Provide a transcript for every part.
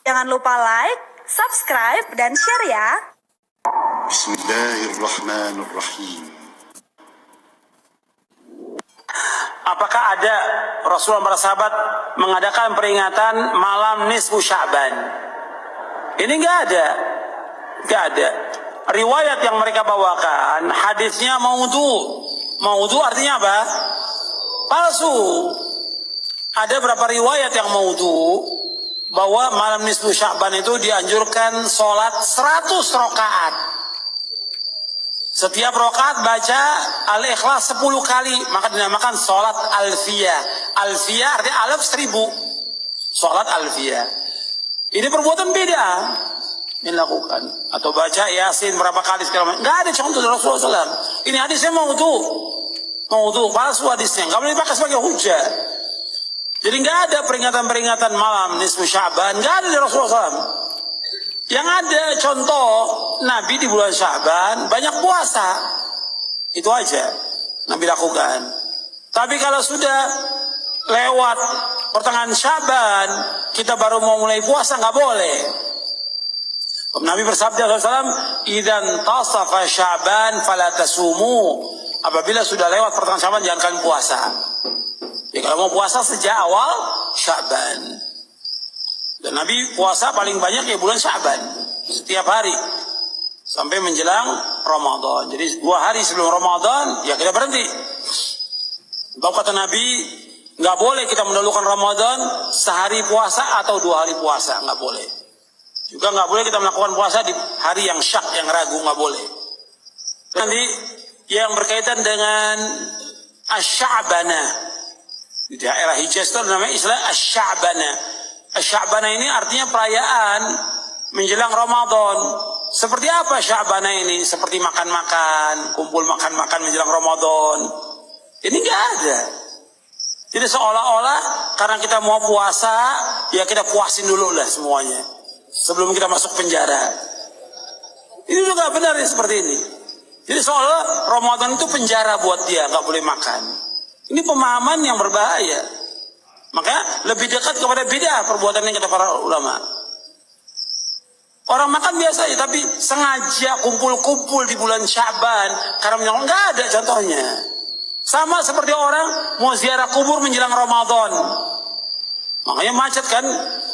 Jangan lupa like, subscribe, dan share ya. Bismillahirrahmanirrahim. Apakah ada Rasulullah para sahabat mengadakan peringatan malam nisfu Sya'ban? Ini enggak ada. Enggak ada. Riwayat yang mereka bawakan hadisnya maudhu. Maudhu artinya apa? Palsu. Ada beberapa riwayat yang maudhu bahwa malam nisfu Sya'ban itu dianjurkan sholat 100 rakaat. Setiap rakaat baca Al-Ikhlas 10 kali, maka dinamakan sholat alfiyah. Alfiyah artinya alaf 1000. Sholat alfiyah. Ini perbuatan beda dilakukan. Atau baca Yasin berapa kali segala macam. Nggak ada contoh dari Rasulullah SAW. Ini hadisnya maudhu, palsu hadisnya. Nggak boleh dipakai sebagai hujah. Jadi nggak ada peringatan-peringatan malam nisfu Sya'ban. Nggak ada dari Rasulullah SAW. Yang ada contoh Nabi di bulan Sya'ban banyak puasa. Itu aja Nabi lakukan. Tapi kalau sudah lewat pertengahan Sya'ban kita baru mau mulai puasa, nggak boleh. Nabi bersabda SAW, "Idzan tasafa Sya'ban fala tasumu." Apabila sudah lewat pertengahan Sya'ban jangan kalian puasa. Ya, kalau mau puasa sejak awal Sya'ban. Dan Nabi puasa paling banyak ya bulan Sya'ban. Setiap hari. Sampai menjelang Ramadan. Jadi 2 hari sebelum Ramadan, ya kita berhenti. Sebab kata Nabi, nggak boleh kita mendahulukan Ramadan sehari puasa atau 2 hari puasa. Nggak boleh. Juga nggak boleh kita melakukan puasa di hari yang syak, yang ragu. Nggak boleh. Nanti yang berkaitan dengan Asy-Sya'bana. Di daerah Hijaz itu namanya istilah Asy-Sya'bana. Sya'bana ini artinya perayaan menjelang Ramadan. Seperti apa Sya'bana ini? Seperti makan-makan, kumpul makan-makan menjelang Ramadan. Ini enggak ada. Jadi seolah-olah karena kita mau puasa, ya kita puasin dulu lah semuanya. Sebelum kita masuk penjara. Ini juga benar ya seperti ini. Jadi seolah Ramadan itu penjara buat dia, nggak boleh makan. Ini pemahaman yang berbahaya. Maka lebih dekat kepada bid'ah perbuatan yang kata para ulama. Orang makan biasa ya, tapi sengaja kumpul-kumpul di bulan Sya'ban karena menyangka nggak ada contohnya. Sama seperti orang mau ziarah kubur menjelang Ramadan. Makanya macet kan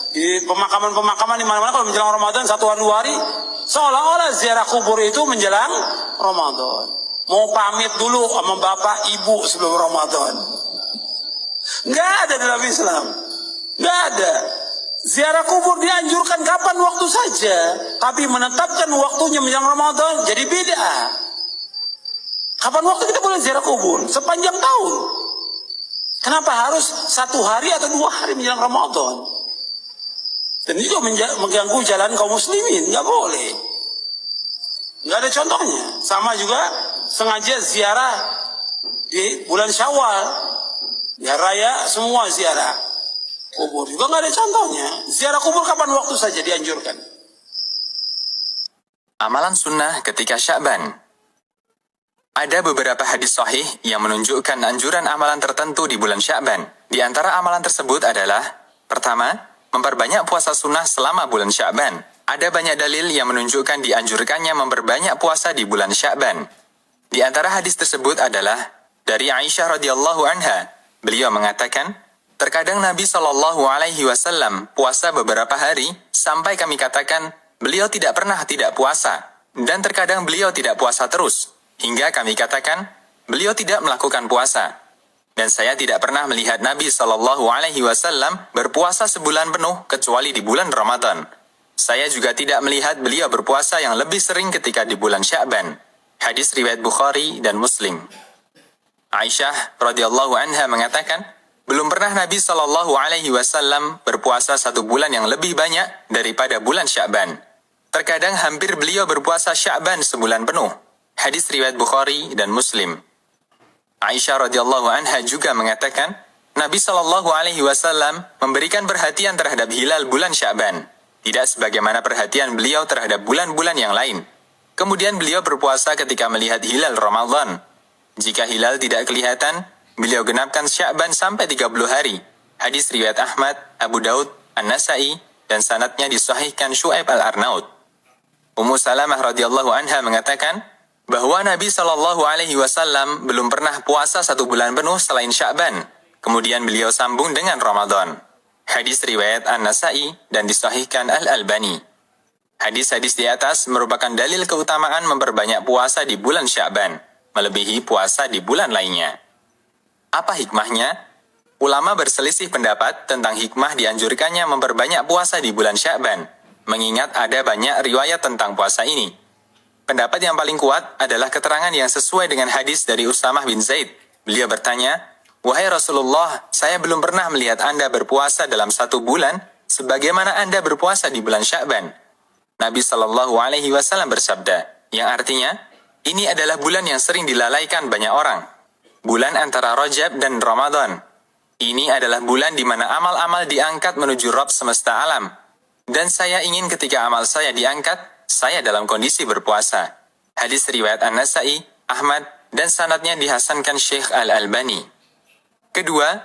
di pemakaman-pemakaman di mana-mana kalau menjelang Ramadan 1 hari 2 hari, seolah-olah ziarah kubur itu menjelang Ramadan. Mau pamit dulu sama bapak ibu sebelum Ramadan. Nggak ada dalam Islam. Nggak ada. Ziarah kubur dianjurkan kapan waktu saja. Tapi menetapkan waktunya menjelang Ramadan jadi beda. Kapan waktu kita boleh ziarah kubur? Sepanjang tahun. Kenapa harus 1 hari atau 2 hari menjelang Ramadan? Dan itu mengganggu jalan kaum muslimin. Nggak boleh. Nggak ada contohnya. Sama juga sengaja ziarah di bulan Syawal. Ya raya semua ziarah kubur juga nggak ada contohnya. Ziarah kubur kapan waktu saja dianjurkan. Amalan sunnah ketika Sya'ban. Ada beberapa hadis sahih yang menunjukkan anjuran amalan tertentu di bulan Sya'ban. Di antara amalan tersebut adalah: pertama, memperbanyak puasa sunnah selama bulan Sya'ban. Ada banyak dalil yang menunjukkan dianjurkannya memperbanyak puasa di bulan Sya'ban. Di antara hadis tersebut adalah dari Aisyah radhiyallahu anha. Beliau mengatakan, terkadang Nabi SAW puasa beberapa hari, sampai kami katakan, beliau tidak pernah tidak puasa. Dan terkadang beliau tidak puasa terus, hingga kami katakan, beliau tidak melakukan puasa. Dan saya tidak pernah melihat Nabi SAW berpuasa sebulan penuh, kecuali di bulan Ramadan. Saya juga tidak melihat beliau berpuasa yang lebih sering ketika di bulan Sya'ban. Hadis riwayat Bukhari dan Muslim. Aisyah radhiyallahu anha mengatakan, belum pernah Nabi SAW berpuasa 1 bulan yang lebih banyak daripada bulan Sya'ban. Terkadang hampir beliau berpuasa Sya'ban sebulan penuh. Hadis riwayat Bukhari dan Muslim. Aisyah radhiyallahu anha juga mengatakan, Nabi SAW memberikan perhatian terhadap hilal bulan Sya'ban, tidak sebagaimana perhatian beliau terhadap bulan-bulan yang lain. Kemudian beliau berpuasa ketika melihat hilal Ramadan. Jika hilal tidak kelihatan, beliau genapkan Sya'ban sampai 30 hari. Hadis riwayat Ahmad, Abu Daud, An-Nasai, dan sanadnya disahihkan Syu'aib al-Arnaud. Ummu Salamah radhiyallahu anha mengatakan bahwa Nabi Shallallahu Alaihi Wasallam belum pernah puasa 1 bulan penuh selain Sya'ban. Kemudian beliau sambung dengan Ramadan. Hadis riwayat An-Nasa'i dan disahihkan Al-Albani. Hadis-hadis di atas merupakan dalil keutamaan memperbanyak puasa di bulan Sya'ban, melebihi puasa di bulan lainnya. Apa hikmahnya? Ulama berselisih pendapat tentang hikmah dianjurkannya memperbanyak puasa di bulan Sya'ban, mengingat ada banyak riwayat tentang puasa ini. Pendapat yang paling kuat adalah keterangan yang sesuai dengan hadis dari Usamah bin Zaid. Beliau bertanya, "Wahai Rasulullah, saya belum pernah melihat Anda berpuasa dalam 1 bulan, sebagaimana Anda berpuasa di bulan Sya'ban." Nabi Shallallahu Alaihi Wasallam bersabda, yang artinya, ini adalah bulan yang sering dilalaikan banyak orang. Bulan antara Rajab dan Ramadan. Ini adalah bulan di mana amal-amal diangkat menuju Rabb semesta alam. Dan saya ingin ketika amal saya diangkat, saya dalam kondisi berpuasa. Hadis riwayat An-Nasa'i, Ahmad, dan sanadnya dihasankan Syekh Al-Albani. Kedua,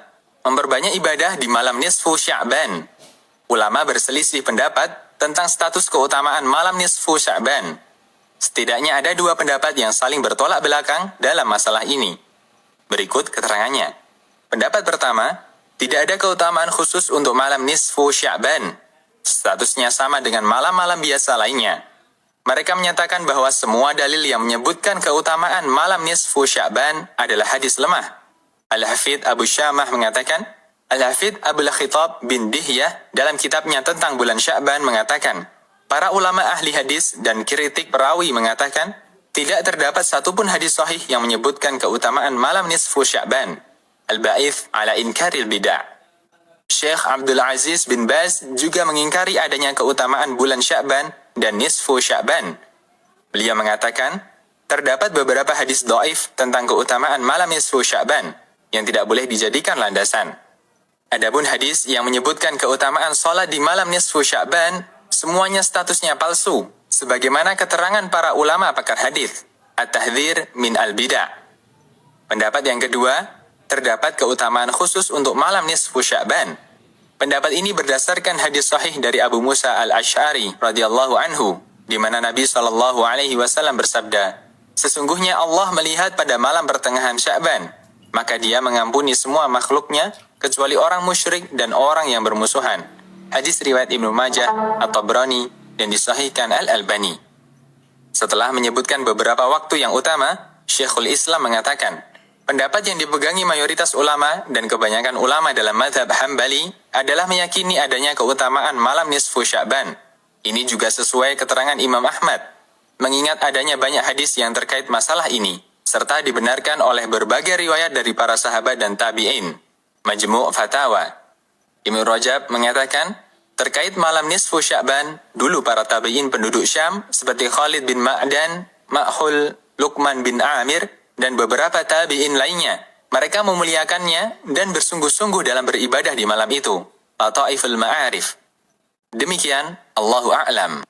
memperbanyak ibadah di malam nisfu Sya'ban. Ulama berselisih pendapat tentang status keutamaan malam nisfu Sya'ban. Setidaknya ada 2 pendapat yang saling bertolak belakang dalam masalah ini. Berikut keterangannya. Pendapat pertama, tidak ada keutamaan khusus untuk malam nisfu Sya'ban. Statusnya sama dengan malam-malam biasa lainnya. Mereka menyatakan bahwa semua dalil yang menyebutkan keutamaan malam nisfu Sya'ban adalah hadis lemah. Al-Hafidh Abu Syamah mengatakan, Al-Hafidh Abul Khitab bin Dihyah dalam kitabnya tentang bulan Sya'ban mengatakan, para ulama ahli hadis dan kritik perawi mengatakan, tidak terdapat satupun hadis sahih yang menyebutkan keutamaan malam nisfu Sya'ban. Al-Ba'ith ala inkaril bid'ah. Syekh Abdul Aziz bin Baz juga mengingkari adanya keutamaan bulan Sya'ban dan nisfu Sya'ban. Beliau mengatakan, terdapat beberapa hadis dhaif tentang keutamaan malam nisfu Sya'ban yang tidak boleh dijadikan landasan. Adapun hadis yang menyebutkan keutamaan sholat di malam nisfu Sya'ban, semuanya statusnya palsu, sebagaimana keterangan para ulama pakar hadis. At-Tahdhir min al-Bid'ah. Pendapat yang kedua, terdapat keutamaan khusus untuk malam nisfu Sya'ban. Pendapat ini berdasarkan hadis sahih dari Abu Musa al-Asy'ari radhiyallahu anhu, di mana Nabi Shallallahu Alaihi Wasallam bersabda, sesungguhnya Allah melihat pada malam pertengahan Sya'ban, maka Dia mengampuni semua makhluknya kecuali orang musyrik dan orang yang bermusuhan. Hadis riwayat Ibnu Majah, At-Tabrani, dan disahihkan Al-Albani. Setelah menyebutkan beberapa waktu yang utama, Syekhul Islam mengatakan, pendapat yang dipegangi mayoritas ulama dan kebanyakan ulama dalam mazhab Hambali adalah meyakini adanya keutamaan malam nisfu Sya'ban. Ini juga sesuai keterangan Imam Ahmad, mengingat adanya banyak hadis yang terkait masalah ini, serta dibenarkan oleh berbagai riwayat dari para sahabat dan tabi'in. Majmu' Fatawa. Ibnu Rajab mengatakan, terkait malam nisfu Sya'ban, dulu para tabi'in penduduk Syam seperti Khalid bin Ma'dan, Ma'hul, Luqman bin Amir, dan beberapa tabi'in lainnya, mereka memuliakannya dan bersungguh-sungguh dalam beribadah di malam itu. Lataiful Ma'arif. Demikian, Allahu a'lam.